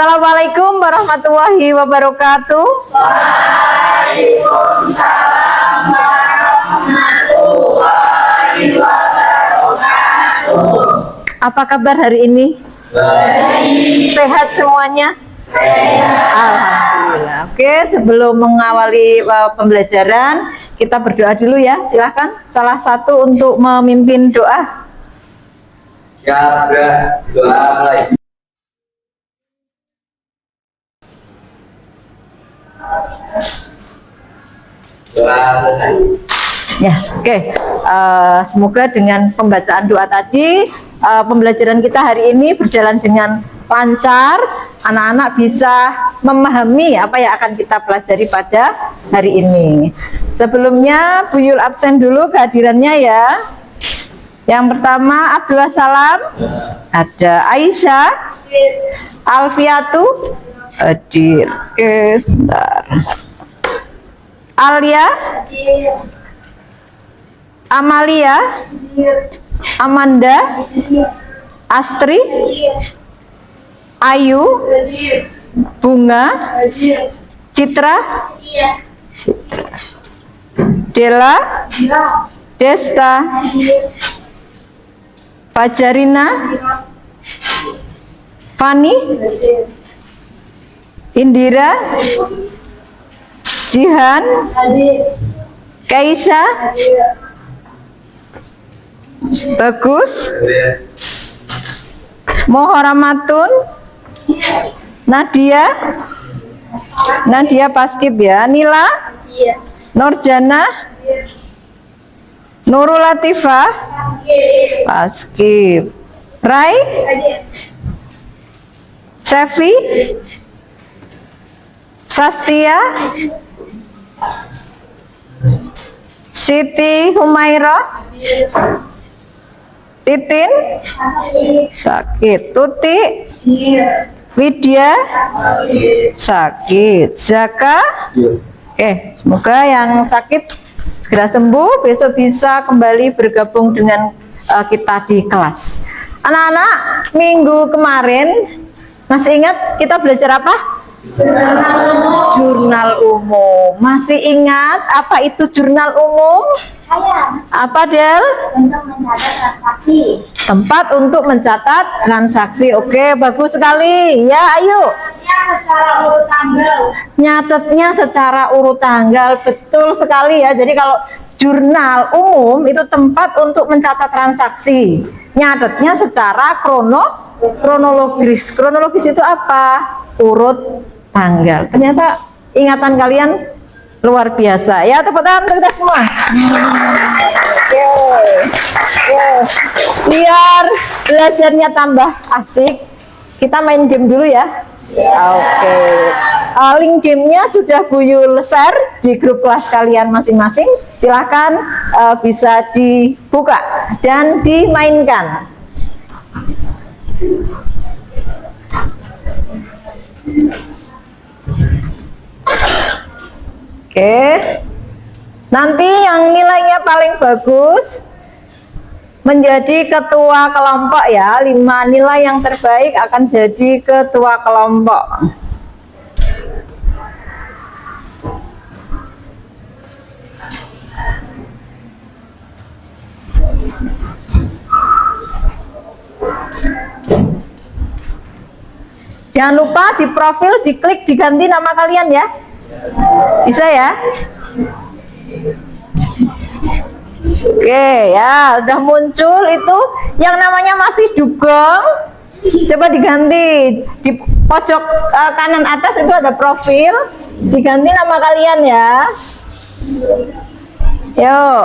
Assalamualaikum warahmatullahi wabarakatuh. Waalaikumsalam warahmatullahi wabarakatuh. Apa kabar hari ini? Baik. Sehat semuanya? Sehat. Alhamdulillah. Oke, sebelum mengawali pembelajaran, kita berdoa dulu ya. Silahkan salah satu untuk memimpin doa. Ya, doa mulai. Doa selesai. Ya, oke. Semoga dengan pembacaan doa tadi, pembelajaran kita hari ini berjalan dengan lancar. Anak-anak bisa memahami apa yang akan kita pelajari pada hari ini. Sebelumnya, Bu Yul absen dulu kehadirannya ya. Yang pertama, Abdullah Salam, ada Aisyah, Alfiatu, hadir. Oke, sebentar. Alia, Amalia, Amanda, Astri, Ayu, Bunga, Citra, Dela, Desta, Fajarina, Fani, Indira, Jihan, Kaisa, Bagus, Moharamatun, Nadia, Nadia Paskib ya, Nila, Nurjana, Nurul Latifah, Paskib, Rai, Sefi, Sastia, Siti Humaira, Titin, sakit, Tuti, Widya, sakit, Zaka. Oke, semoga yang sakit segera sembuh, besok bisa kembali bergabung dengan kita di kelas. Anak-anak, minggu kemarin masih ingat kita belajar apa? Jurnal umum. Masih ingat apa itu jurnal umum? Saya. Apa, Del? Untuk mencatat transaksi. Tempat untuk mencatat transaksi. Oke, bagus sekali. Ya, ayo. Secara urut tanggal. Nyatetnya secara urut tanggal. Betul sekali ya. Jadi kalau jurnal umum itu tempat untuk mencatat transaksi. Nyatetnya secara kronologis. Kronologis itu apa? Urut tanggal. Ternyata ingatan kalian luar biasa ya. Tepuk tangan untuk kita semua. Biar belajarnya tambah asik, kita main game dulu ya. Oke. Link gamenya sudah Bu Yul share di grup kelas kalian masing-masing. Silahkan bisa dibuka dan dimainkan. Oke, nanti yang nilainya paling bagus menjadi ketua kelompok ya. 5 nilai yang terbaik akan jadi ketua kelompok. Jangan lupa di profil diklik diganti nama kalian ya. Bisa ya? Oke ya, udah muncul itu yang namanya masih dugong. Coba diganti di pojok kanan atas itu ada profil, diganti nama kalian ya. Yuk.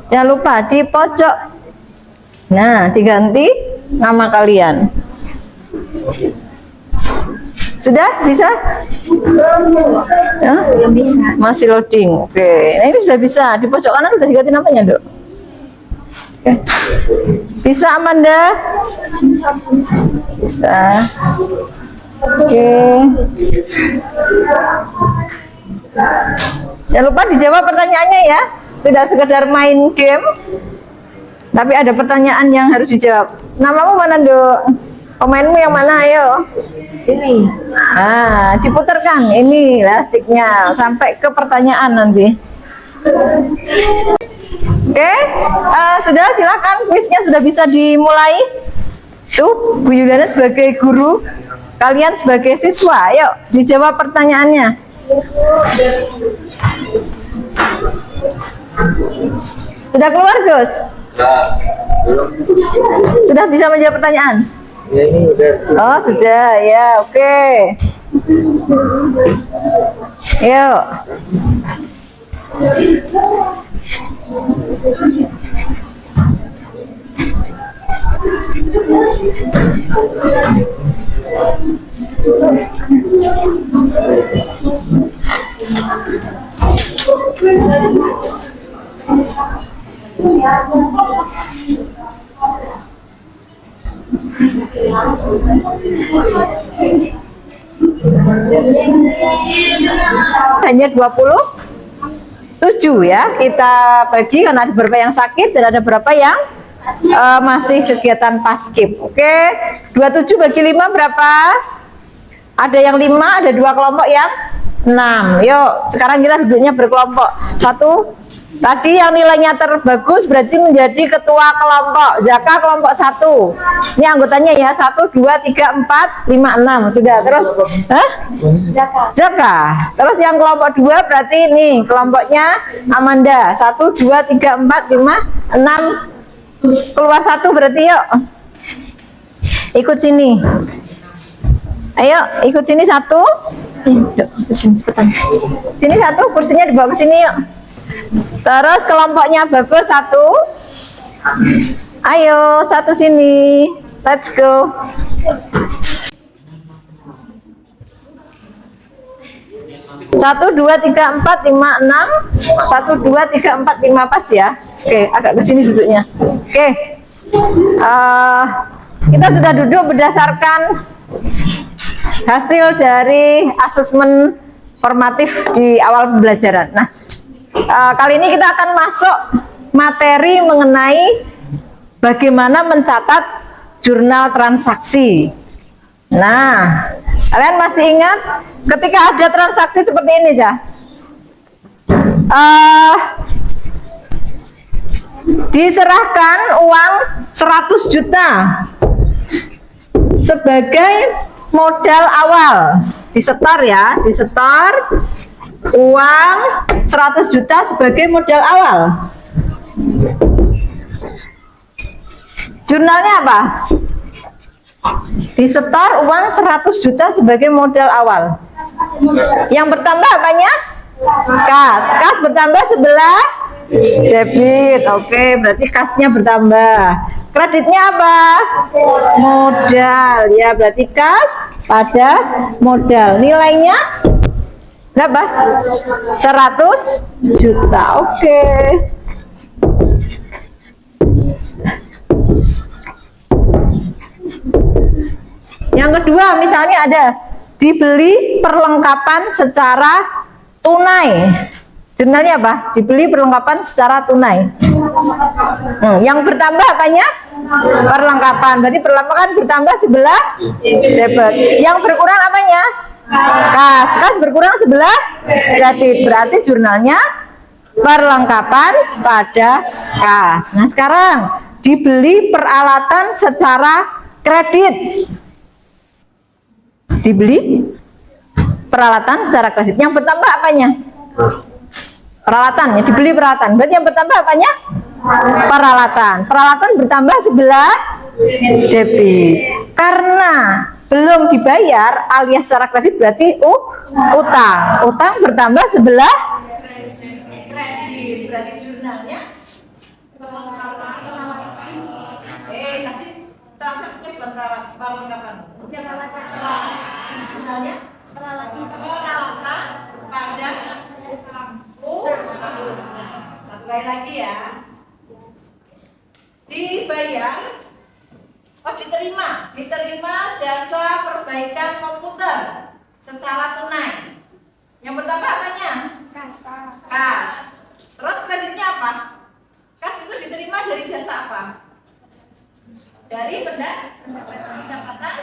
Jangan lupa di pojok. Nah, diganti nama kalian. Sudah bisa? Ya? Belum bisa. Masih loading. Oke. Nah, ini sudah bisa. Di pojok kanan sudah diganti namanya, Dok. Oke. Bisa, Amanda? Bisa. Oke. Jangan lupa dijawab pertanyaannya ya. tidak sekedar main game, tapi ada pertanyaan yang harus dijawab. Namamu mana, Dok? Pemainmu yang mana? Ayo. Ini. Nah, diputarkan ini lastiknya sampai ke pertanyaan nanti. Oke, sudah, silakan kuisnya sudah bisa dimulai. Tuh, Bu Yuliana sebagai guru, kalian sebagai siswa, yuk dijawab pertanyaannya. Sudah keluar, Gus? Sudah bisa menjawab pertanyaan? Ya, ini udah. Oh, sudah, ya, oke. Yuk. Hanya 27 ya, kita bagi karena ada beberapa yang sakit dan ada beberapa yang masih kegiatan paskib. Oke, 27 bagi 5 berapa? Ada yang 5, ada 2 kelompok yang 6. Yuk, sekarang kita duduknya berkelompok. Satu, tadi yang nilainya terbagus berarti menjadi ketua kelompok. Zaka kelompok 1. Ini anggotanya ya, 1, 2, 3, 4, 5, 6. Sudah, terus Zaka. Terus yang kelompok 2 berarti ini kelompoknya Amanda. 1, 2, 3, 4, 5, 6. Keluar 1 berarti, yuk. Ikut sini. Ayo, ikut sini 1. Sini 1, kursinya dibawa ke sini, yuk. Terus kelompoknya bagus 1. Ayo, 1 sini. Let's go. Satu, 2, 3, 4, 5, 6. 1, 2, 3, 4, 5 pas ya. Oke, agak ke sini duduknya. Oke. Kita sudah duduk berdasarkan hasil dari asesmen formatif di awal pembelajaran. Nah, kali ini kita akan masuk materi mengenai bagaimana mencatat jurnal transaksi. Nah, kalian masih ingat ketika ada transaksi seperti ini ya? Diserahkan uang 100 juta sebagai modal awal, disetor ya, disetor uang 100 juta sebagai modal awal. Jurnalnya apa? Disetor uang 100 juta sebagai modal awal. Yang bertambah apanya? Kas. Kas bertambah sebelah debit. Oke, berarti kasnya bertambah. Kreditnya apa? Modal. Ya, berarti kas pada modal. Nilainya berapa? 100 juta. Oke. Yang kedua, misalnya ada dibeli perlengkapan secara tunai. Jurnalnya apa? Dibeli perlengkapan secara tunai. Yang bertambah apanya? Perlengkapan. Berarti perlengkapan bertambah sebelah debit. Yang berkurang apanya? Kas. Kas berkurang sebelah kredit. Berarti jurnalnya perlengkapan pada kas. Nah, sekarang dibeli peralatan secara kredit. Dibeli peralatan secara kredit. Yang bertambah apanya? Peralatan ya, dibeli peralatan. Berarti yang bertambah apanya? Peralatan. Peralatan bertambah sebelah debit. Karena belum dibayar alias secara kredit berarti utang. Utang bertambah sebelah kredit. Berarti jurnalnya tadi transaksinya bukan perlengkapan. Jurnalnya peralatan pada utang. Satu kali lagi ya. Dibayar, diterima jasa perbaikan komputer secara tunai. Yang bertambah apanya? Kas. Terus kreditnya apa? Kas itu diterima dari jasa apa? Dari pendapatan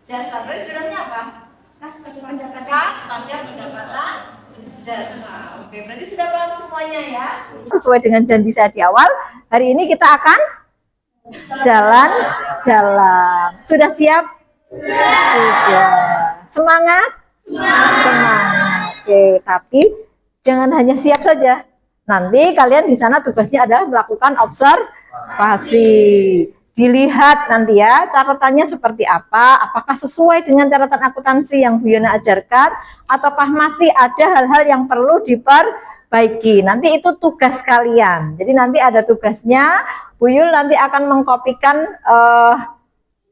jasa. Berarti jurnalnya apa? Kas pada pendapatan. Kas pada pendapatan jasa. Oke, berarti sudah paham semuanya ya. Sesuai dengan janji saya di awal, hari ini kita akan jalan-jalan. Sudah siap? Sudah. Semangat? Semangat. Oke, tapi jangan hanya siap saja. Nanti kalian di sana tugasnya adalah melakukan observasi. Dilihat nanti ya catatannya seperti apa, apakah sesuai dengan catatan akuntansi yang Bu Yona ajarkan, ataukah masih ada hal-hal yang perlu diperbaiki. Nanti itu tugas kalian. Jadi nanti ada tugasnya, Bu Yul nanti akan mengkopikan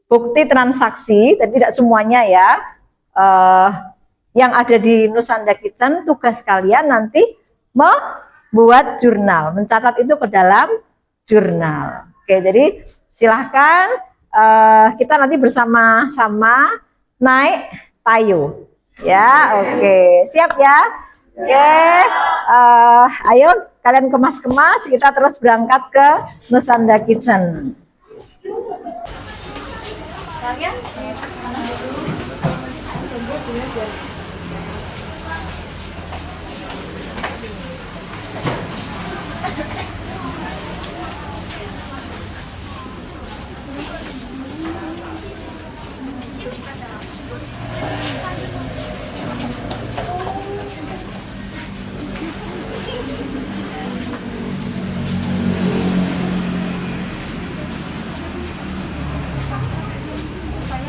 bukti transaksi, dan tidak semuanya ya, yang ada di Nusanda Kitchen. Tugas kalian nanti membuat jurnal, mencatat itu ke dalam jurnal. Oke, jadi silahkan kita nanti bersama-sama naik tayo ya. Oke, siap ya. Oke, ayo kalian kemas-kemas, kita terus berangkat ke Nusanda Kitchen. Kalian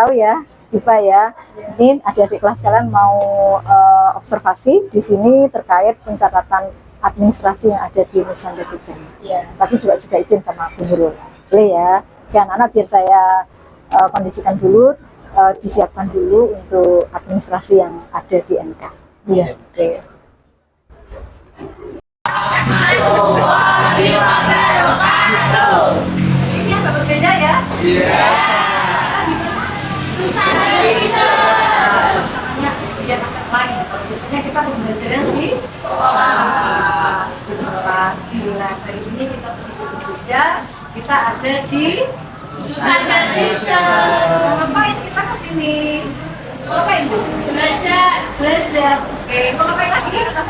tahu ya, Diva ya. Ini adik-adik kelas kalian mau observasi di sini terkait pencatatan administrasi yang ada di Nusanda Kitchen. Iya. Tapi juga sudah izin sama Bu Nurul. Boleh ya. Oke, anak-anak biar saya kondisikan dulu, disiapkan dulu untuk administrasi yang ada di NK. Iya. Oke. Ini agak berbeda ya. Iya. Biar agak lain. Kalau biasanya kita pembelajaran di kelas. Nah, hari ini kita sedikit berbeda. Kita ada di Nusanda Kitchen. Ngapain kita kesini? Ngapain Bu? Belajar. Belajar. Oke, mau ngapain lagi ya? Kita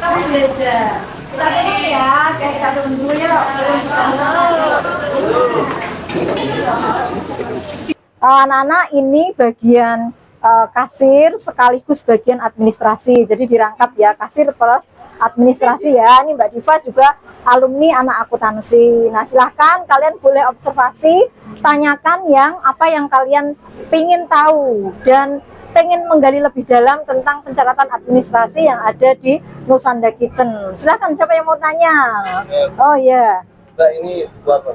mau belajar. Kita turun ya. Oke, kita turun dulu ya. Anak-anak, ini bagian kasir sekaligus bagian administrasi, jadi dirangkap ya, kasir plus administrasi ya. Ini Mbak Diva juga alumni anak akuntansi. Nah, silahkan kalian boleh observasi, tanyakan apa yang kalian pengen tahu dan pengen menggali lebih dalam tentang pencatatan administrasi yang ada di Nusanda Kitchen. Silahkan, siapa yang mau tanya? Oh ya. Mbak, ini apa?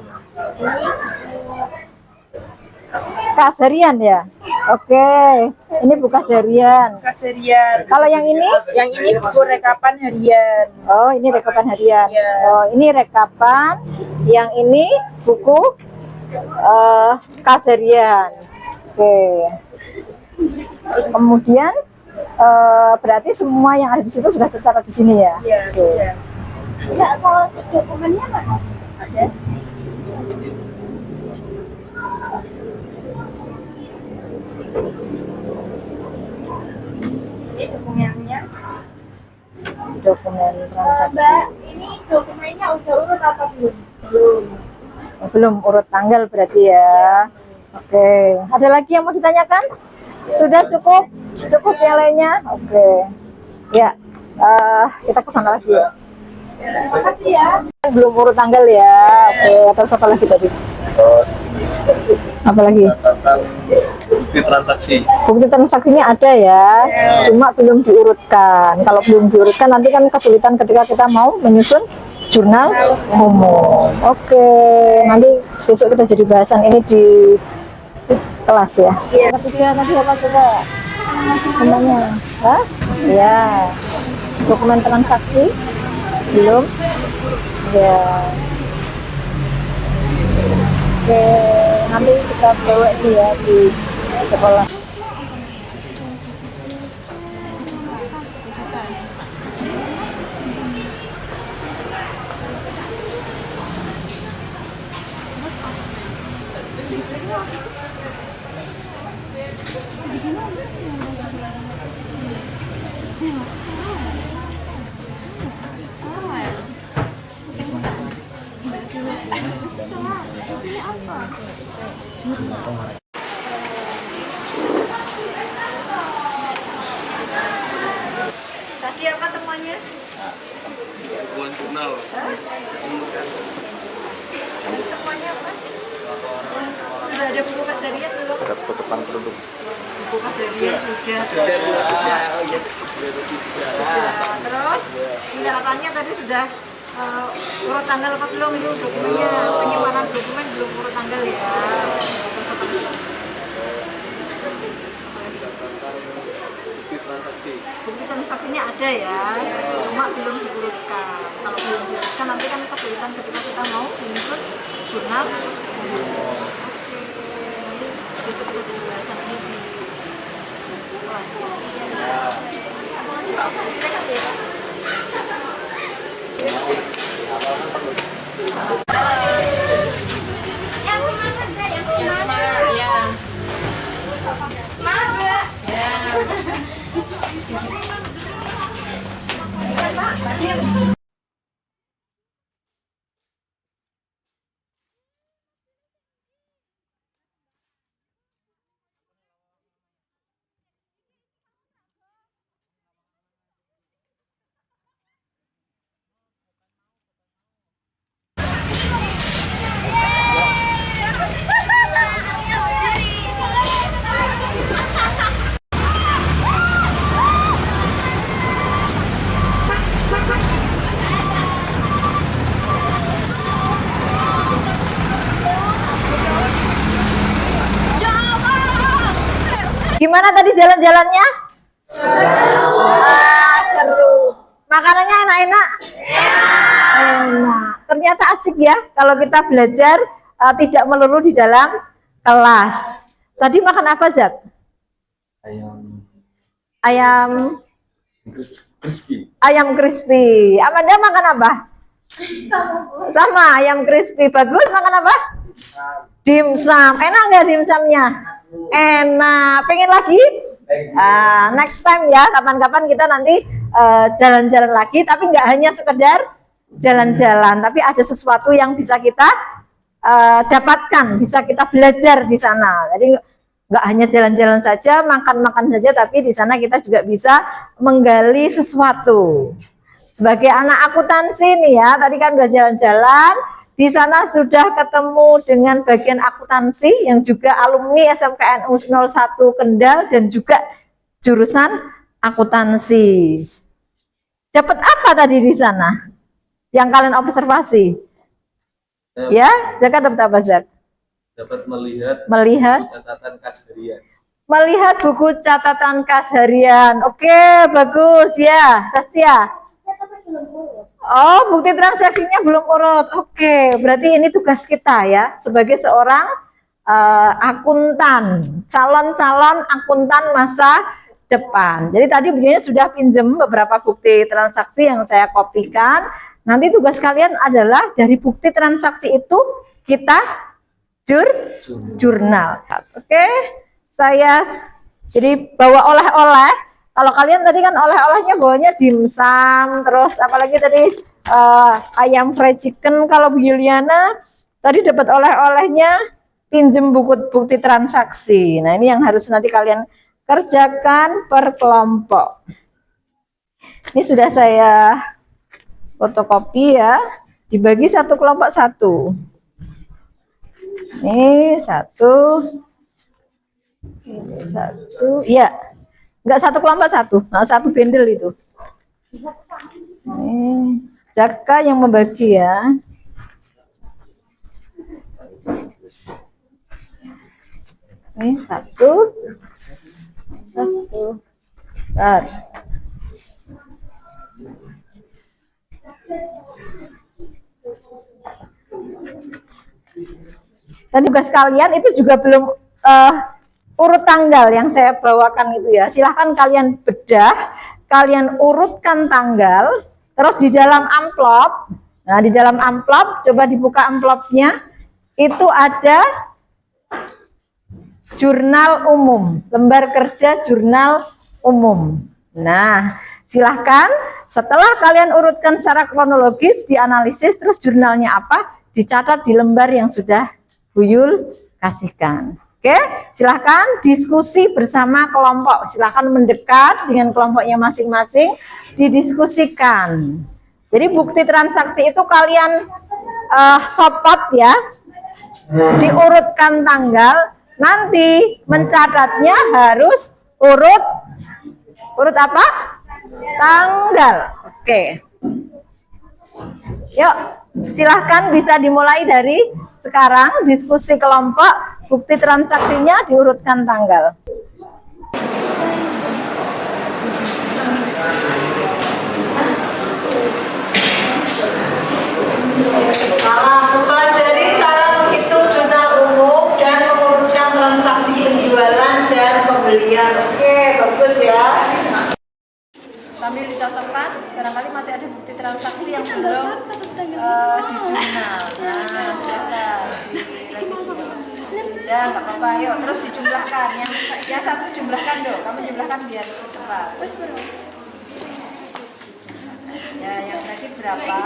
Kas harian ya? Oke, ini buku kas harian. Kas harian. Kalau yang ini? Yang ini buku rekapan harian. Oh, ini rekapan harian. Iya. Oh, ini rekapan. Yang ini buku kas harian. Oke. Kemudian berarti semua yang ada di situ sudah tercatat di sini ya? Iya, Oke. sudah. Enggak, kalau dokumennya mana? Ada. Ini dokumennya. Dokumen transaksi. Mbak, ini dokumennya udah urut apa belum? Belum. Oh, belum urut tanggal berarti ya. Oke, ada lagi yang mau ditanyakan? Sudah cukup? Cukup yang lainnya? Oke. Ya, kita ke sana lagi ya. Terima kasih ya. Belum urut tanggal ya. Oke, terus apa lagi tadi? Terus Apa lagi? catatan bukti transaksi. Bukti transaksinya ada ya, cuma belum diurutkan. Kalau belum diurutkan nanti kan kesulitan ketika kita mau menyusun jurnal umum. Oke, nanti besok kita jadi bahasan ini di kelas ya. Ketiga tadi apa coba? Namanya? Hah? Ya. Dokumen transaksi belum? Ya. Oke, nanti kita bawa ini ya di sekolah. Tadi apa temuannya? Bukan jurnal. Temuannya apa? Sudah ada buku kasarian belum? Penutupan produk. Buku kasarian sudah. Sudah. Terus penyerapannya tadi sudah urut tanggal apa belum itu dokumennya? Penyimpanan dokumen belum urut tanggal ya. Terus apa lagi? Bukti transaksi. Bukti transaksinya ada ya, cuma belum diurutkan. Kalau belum diurutkan nanti kan kesulitan ketika kita mau menyusun jurnal. Nanti besok kita jadi bahasan ini di kelas. Nggak usah direkam ya. Yang semangat Mbak, yang semangat. Ya. Semangat Mbak. Gimana tadi jalan-jalannya? Seru. Makanannya enak-enak? Enak. Ternyata asik ya kalau kita belajar tidak melulu di dalam kelas. Tadi makan apa, Zak? Ayam Crispy. ayam crispy. Amanda makan apa? Sama ayam crispy. Bagus, makan apa? Dimsum. Enak nggak dimsumnya? Enak. Pengen lagi? Next time ya, kapan-kapan kita nanti jalan-jalan lagi, tapi nggak hanya sekedar jalan-jalan, tapi ada sesuatu yang bisa kita dapatkan, bisa kita belajar di sana. Jadi nggak hanya jalan-jalan saja, makan-makan saja, tapi di sana kita juga bisa menggali sesuatu. Sebagai anak akuntansi nih ya, tadi kan udah jalan-jalan, di sana sudah ketemu dengan bagian akuntansi yang juga alumni SMKNU 01 Kendal dan juga jurusan akuntansi. Dapat apa tadi di sana? Yang kalian observasi? Ya, Zaka dapat apa, Zak? Dapat melihat catatan kas harian. Melihat buku catatan kas harian. Oke, bagus ya, Sastia. Oh, bukti transaksinya belum urut. Oke, berarti ini tugas kita ya sebagai seorang akuntan, calon-calon akuntan masa depan. Jadi tadi begini sudah pinjem beberapa bukti transaksi yang saya kopikan. Nanti tugas kalian adalah dari bukti transaksi itu kita jurnal. Oke, saya jadi bawa oleh-oleh. Kalau kalian tadi kan oleh-olehnya bawanya dimsum, terus apalagi tadi ayam fried chicken. Kalau Bu Yuliana tadi dapat oleh-olehnya pinjem buku bukti transaksi. Nah ini yang harus nanti kalian kerjakan per kelompok. Ini sudah saya fotokopi ya, dibagi satu kelompok satu. Ini satu, ya, enggak satu kelompok satu, nah, satu bendel itu. Ini Zaka yang membagi ya. Ini satu. Dan tugas kalian itu juga belum urut tanggal yang saya bawakan itu ya. Silahkan kalian bedah, kalian urutkan tanggal, terus di dalam amplop. Nah, di dalam amplop, coba dibuka amplopnya, itu ada jurnal umum, lembar kerja jurnal umum. Nah, silahkan setelah kalian urutkan secara kronologis, dianalisis, terus jurnalnya apa, dicatat di lembar yang sudah Buyul kasihkan. Oke, silahkan diskusi bersama kelompok. Silahkan mendekat dengan kelompoknya masing-masing, didiskusikan. Jadi bukti transaksi itu kalian copot ya, diurutkan tanggal. Nanti mencatatnya harus urut apa? Tanggal. Oke. Yuk, silahkan bisa dimulai dari sekarang diskusi kelompok. Bukti transaksinya diurutkan tanggal. Mempelajari cara menghitung jurnal umum dan mengurutkan transaksi penjualan dan pembelian. Oke, bagus ya. Sambil dicocokkan, barangkali masih ada bukti transaksi yang belum di jurnal. Nah, silakan direvisi. Ya, nggak apa-apa. Yuk, terus dijumlahkan. Yang satu jumlahkan dong. Kamu jumlahkan biar cepat. Ya, yang kredit berapa?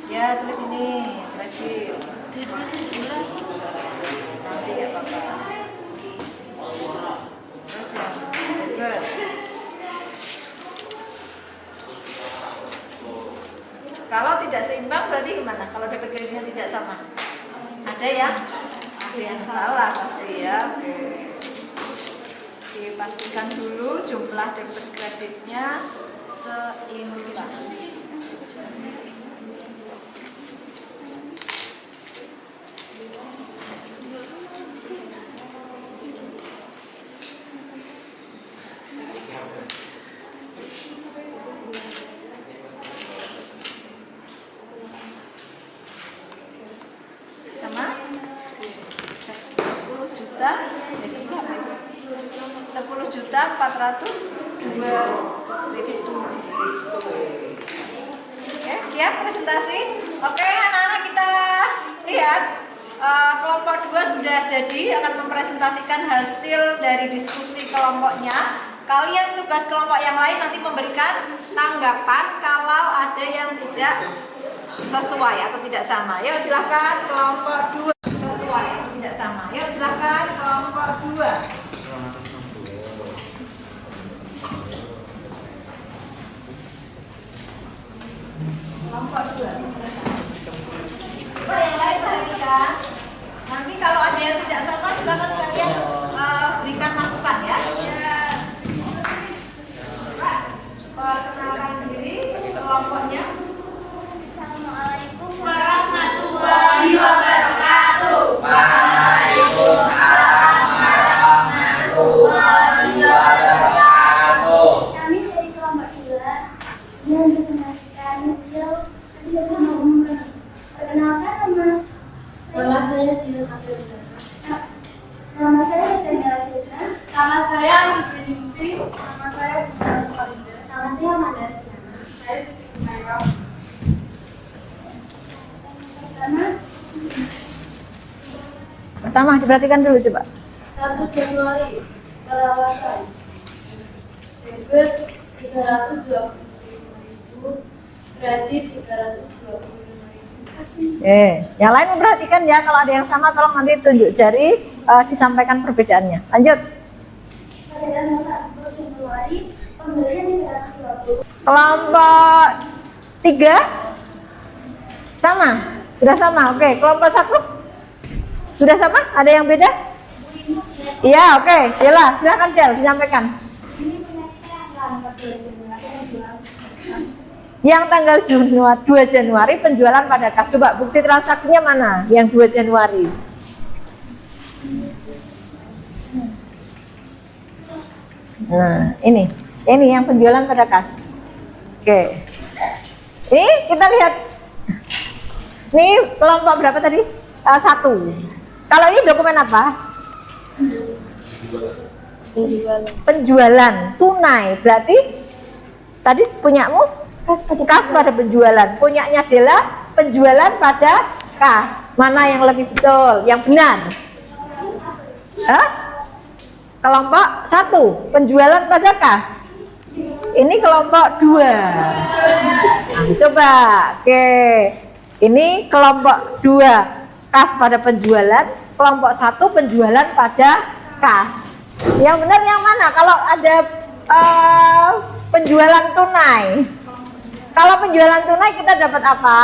Ya, tulis ini kredit. Nanti ya apa-apa. Terus yang debit. Kalau tidak seimbang berarti gimana? Kalau debit kreditnya tidak sama? Ada yang salah pasti ya. Oke. Dipastikan dulu jumlah debit kreditnya seimbang. Sama 10 juta, ya 10 apa itu? 10.402.000. Oke, siap presentasi? Oke, anak-anak kita lihat kelompok 2 sudah jadi akan mempresentasikan hasil dari diskusi kelompoknya. Kalian tugas kelompok yang lain nanti memberikan tanggapan kalau ada yang tidak sesuai atau tidak sama. Yuk silahkan kelompok 2 sesuai atau tidak sama. Yuk silahkan kelompok 2. Kelompok 2. Coba yang lain perhatikan. Nanti kalau ada yang tidak sama silakan kalian berikan masukan ya. Coba perkenalkan sendiri kelompoknya. Assalamualaikum warahmatullahi wabarakatuh. Waalaikumsalam warahmatullahi wabarakatuh. Kami dari kelompok 2 yang presentasikan hasil kerja sama umum. Perkenalkan nama saya Sil Abdullah. Nama saya Stella Krishna. Nama saya Ningsi. Nama saya Bunda Salida. Nama saya Amanda. Saya Siti Sunaira. Pertama diperhatikan dulu coba. 1 Januari perawatan debit 325.000, kredit 325.000. Yang lain memperhatikan ya, kalau ada yang sama tolong nanti tunjuk jari, disampaikan perbedaannya. Lanjut. Pada tanggal 1 Januari pembelian 320. Kelompok 3 sama, sudah sama. Oke, kelompok 1 sudah sama. Ada yang beda? Iya, oke. Yalah, silakan Del, disampaikan. Ini punya kita yang tanggal 2 Januari Yang tanggal 2 Januari penjualan pada kas. Coba bukti transaksinya mana? Yang 2 Januari. Nah, ini yang penjualan pada kas. Oke. Ini kita lihat. Ini kelompok berapa tadi? 1. Kalau ini dokumen apa? Penjualan tunai. Berarti tadi punyamu kas pada penjualan. Punyanya adalah penjualan pada kas. Mana yang lebih betul? Yang benar? Kelompok 1 penjualan pada kas. Ini kelompok 2. Nah, coba. Oke. Ini kelompok 2. kas pada penjualan, kelompok 1 penjualan pada kas. Yang benar yang mana? Kalau ada penjualan tunai. Kalau penjualan tunai kita dapat apa?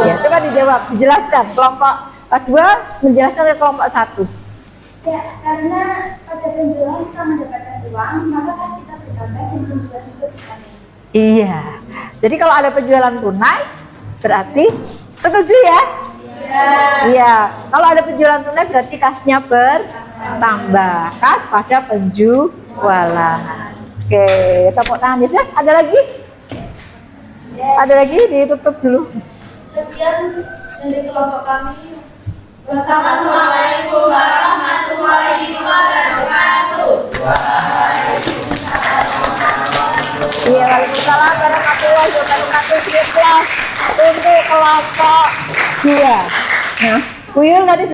Ya, coba dijawab, dijelaskan. Kelompok 2 menjelaskan ke kelompok 1. Ya, karena pada penjualan kita mendapatkan uang, maka kas kita bertambah dan penjualan juga bertambah. Iya. Jadi kalau ada penjualan tunai, berarti setuju ya? Iya. Kalau ada penjualan tunai berarti kasnya bertambah. Kas pada penjualan. Oke, tepuk tangan ya. Ada lagi? Ada lagi? Ditutup dulu. Sekian dari kelompok kami. Wassalamualaikum warahmatullahi wabarakatuh. Iya, waalaikumsalam warahmatullahi wabarakatuh. Kelas untuk kelompok 2. Nah, Uyul tadi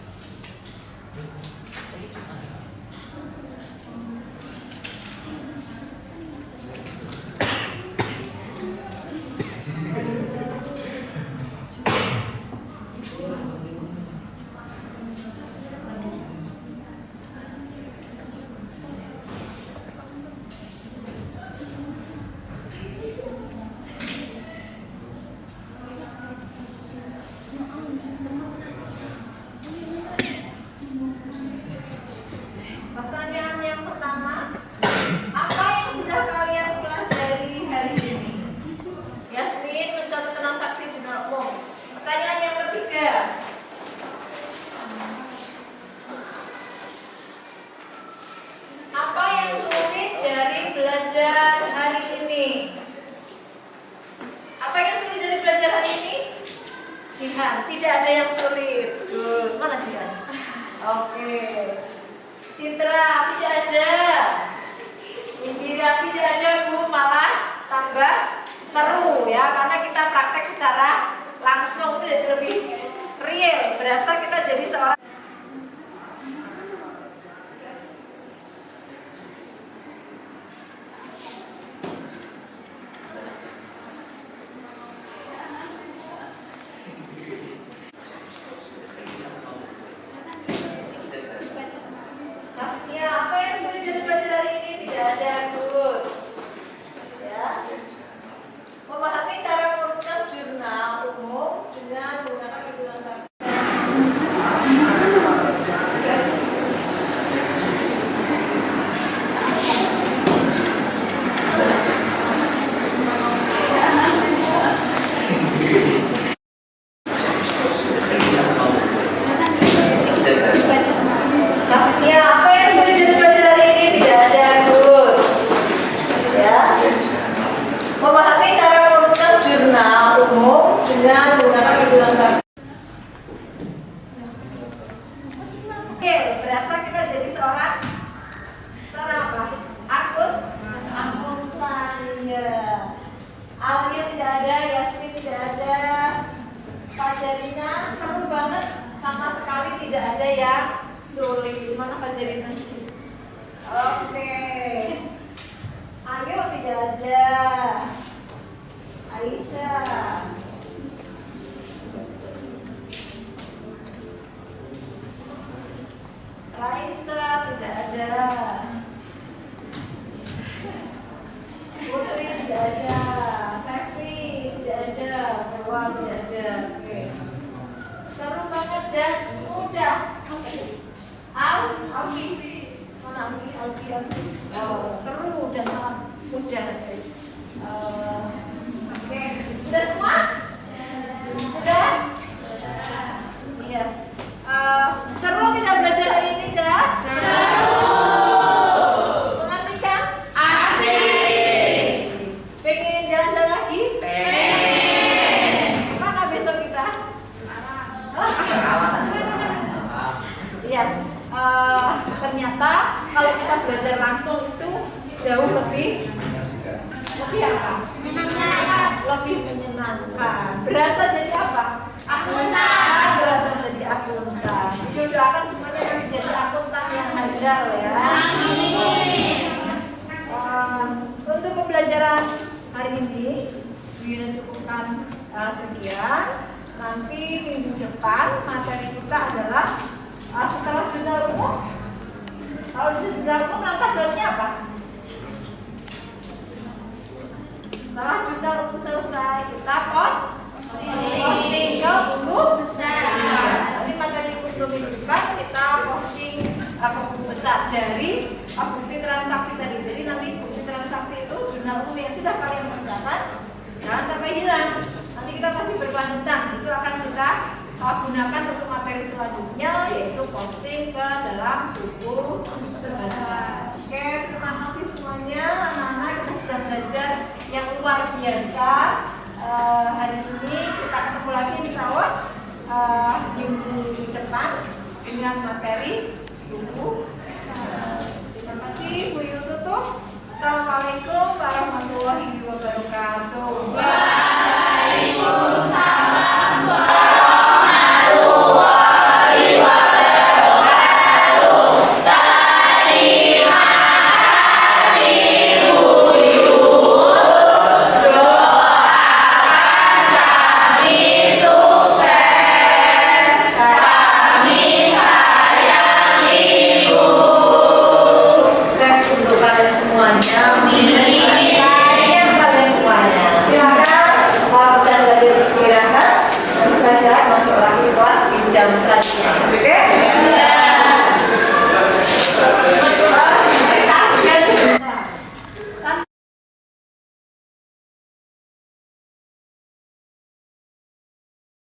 pertanyaan yang pertama, apa yang sudah kalian pelajari hari ini? Yasmin mencatat transaksi jurnal umum. Pertanyaan yang ketiga, apa yang sulit dari belajar hari ini? Apa yang sulit dari belajar hari ini? Jihan, tidak ada yang sulit. Good. Mana Jihan? Oke. Citra tidak ada, Indira tidak ada, Bu, malah tambah seru ya, karena kita praktek secara langsung itu jadi lebih real, berasa kita jadi seorang. Saskia, apa yang sulit dari belajar hari ini? Tidak ada, good. Ya. Memahami cara mengurutkan jurnal umum dengan menggunakan hitungan saksi. Saskia, apa yang sulit dari belajar hari ini? Tidak ada, good. Ya. Memahami cara mengurutkan jurnal umum dengan menggunakan hitungan saksi. Oke, berasa kita jadi seorang apa? Akuntan. Ya. Alia tidak ada, Yasmin tidak ada, Fajarina seru banget, sama sekali tidak ada yang sulit. Mana Fajarina? Oke. Ayo tidak ada. Aisyah. Raisa tidak ada. Putri tidak ada. Sefi tidak ada. Dewa tidak ada. Oke. Seru banget dan mudah. Alfi. Mana Alfi? Oh, seru dan sangat mudah. Oke. Sudah semua? Sudah? Iya. Seru tidak belajar hari ini, Cak? Seru. Mengasihkan? Asik. Pengen jalan-jalan lagi? Pengen. Mana besok kita? Iya. Ternyata kalau kita belajar langsung itu jauh lebih apa? Lebih menyenangkan. Berasa jadi apa? Akuntan. Berasa jadi akuntan. Doakan semuanya nanti jadi akuntan yang handal ya. Untuk pembelajaran hari ini, Yuna cukupkan sekian. nanti minggu depan materi kita adalah setelah jurnal umum. Kalau di jurnal umum langkah selanjutnya apa? Setelah jurnal umum selesai, kita posting ke buku besar. Nanti materi untuk minggu depan kita posting ke buku besar dari bukti transaksi tadi. Jadi nanti bukti transaksi itu jurnal umum yang sudah kalian kerjakan, jangan sampai hilang. Nanti kita masih berkelanjutan. Itu akan kita gunakan untuk materi selanjutnya, yaitu posting ke dalam buku besar. Oke, terima kasih semuanya anak-anak. Kita sudah belajar yang luar biasa hari ini. Kita ketemu lagi insya Allah minggu depan dengan materi